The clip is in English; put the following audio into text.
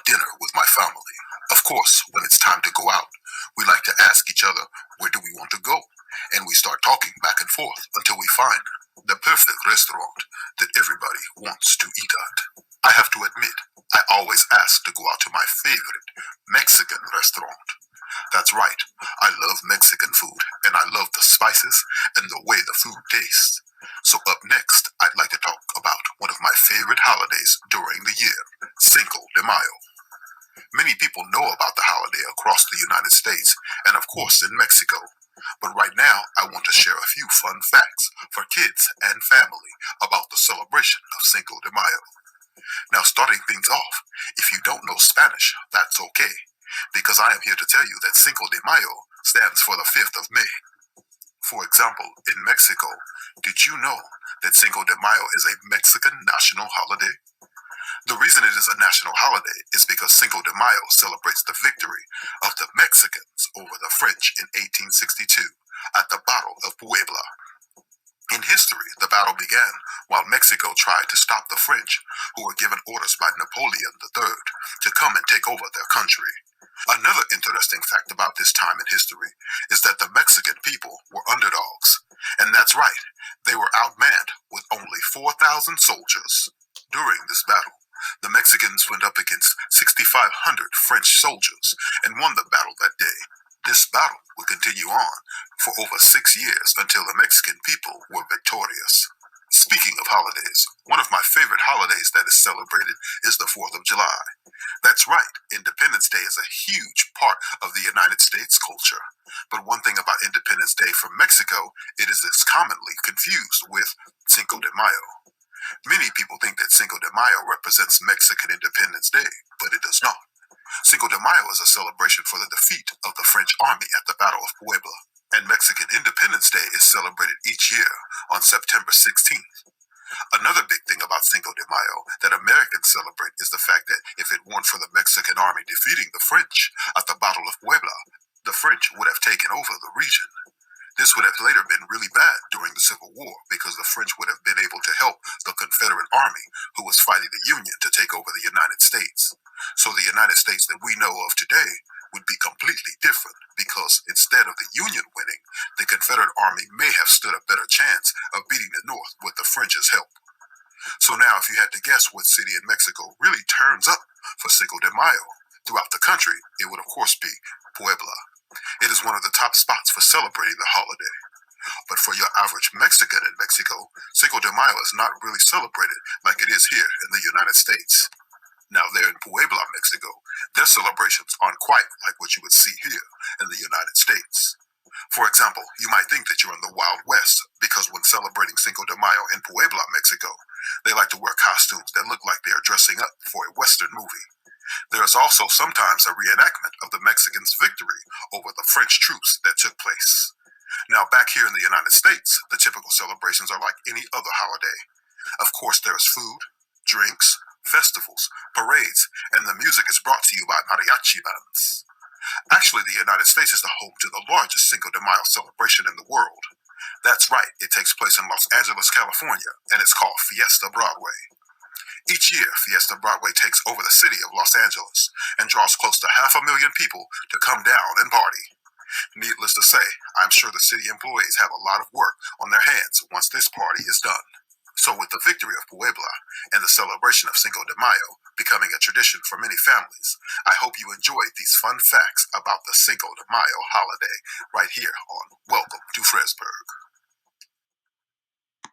dinner with my family. Of course, when it's time to go out, we like to ask each other, where do we want to go? And we start talking back and forth until we find the perfect restaurant that everybody wants to eat at. I have to admit, I always ask to go out to my favorite Mexican restaurant. That's right, I love Mexican food, and I love the spices and the way the food tastes. So up next, I'd like to talk about one of my favorite holidays during the year, Cinco de Mayo. Many people know about the holiday across the United States and of course in Mexico. But right now, I want to share a few fun facts for kids and family about the celebration of Cinco de Mayo. Now, starting things off, if you don't know Spanish, that's okay, because I am here to tell you that Cinco de Mayo stands for the 5th of May. For example, in Mexico, did you know that Cinco de Mayo is a Mexican national holiday? The reason it is a national holiday is because Cinco de Mayo celebrates the victory of the Mexicans over the French in 1862 at the Battle of Puebla. In history, the battle began while Mexico tried to stop the French, who were given orders by Napoleon III to come and take over their country. Another interesting fact about this time in history is that the Mexican people were underdogs. And that's right, they were outmanned with only 4,000 soldiers. During this battle, the Mexicans went up against 6,500 French soldiers and won the battle that day. This battle would continue on for over 6 years until the Mexican people were victorious. Speaking of holidays, one of my favorite holidays that is celebrated is the 4th of July. That's right, Independence Day is a huge part of the United States culture. But one thing about Independence Day from Mexico, it is commonly confused with Cinco de Mayo. Many people think that Cinco de Mayo represents Mexican Independence Day, but it does not. Cinco de Mayo is a celebration for the defeat of the French army at the Battle of Puebla, and Mexican Independence Day is celebrated each year on September 16th. Another big thing about Cinco de Mayo that Americans celebrate is the fact that if it weren't for the Mexican army defeating the French at the Battle of Puebla, the French would have taken over the region. This would have later been really bad during the Civil War because the French would have been able to help the Confederate Army who was fighting the Union to take over the United States. So the United States that we know of today would be completely different because instead of the Union winning, the Confederate Army may have stood a better chance of beating the North with the French's help. So now if you had to guess what city in Mexico really turns up for Cinco de Mayo throughout the country, it would of course be Puebla. It is one of the top spots for celebrating the holiday. But for your average Mexican in Mexico, Cinco de Mayo is not really celebrated like it is here in the United States. Now there in Puebla, Mexico, their celebrations aren't quite like what you would see here in the United States. For example, you might think that you're in the Wild West because when celebrating Cinco de Mayo in Puebla, Mexico, they like to wear costumes that look like they are dressing up for a Western movie. There is also sometimes a reenactment of the Mexicans' victory over the French troops that took place. Now, back here in the United States, the typical celebrations are like any other holiday. Of course, there is food, drinks, festivals, parades, and the music is brought to you by mariachi bands. Actually, the United States is the home to the largest Cinco de Mayo celebration in the world. That's right, it takes place in Los Angeles, California, and it's called Fiesta Broadway. Each year, Fiesta Broadway takes over the city of Los Angeles and draws close to 500,000 people to come down and party. Needless to say, I'm sure the city employees have a lot of work on their hands once this party is done. So with the victory of Puebla and the celebration of Cinco de Mayo becoming a tradition for many families, I hope you enjoyed these fun facts about the Cinco de Mayo holiday right here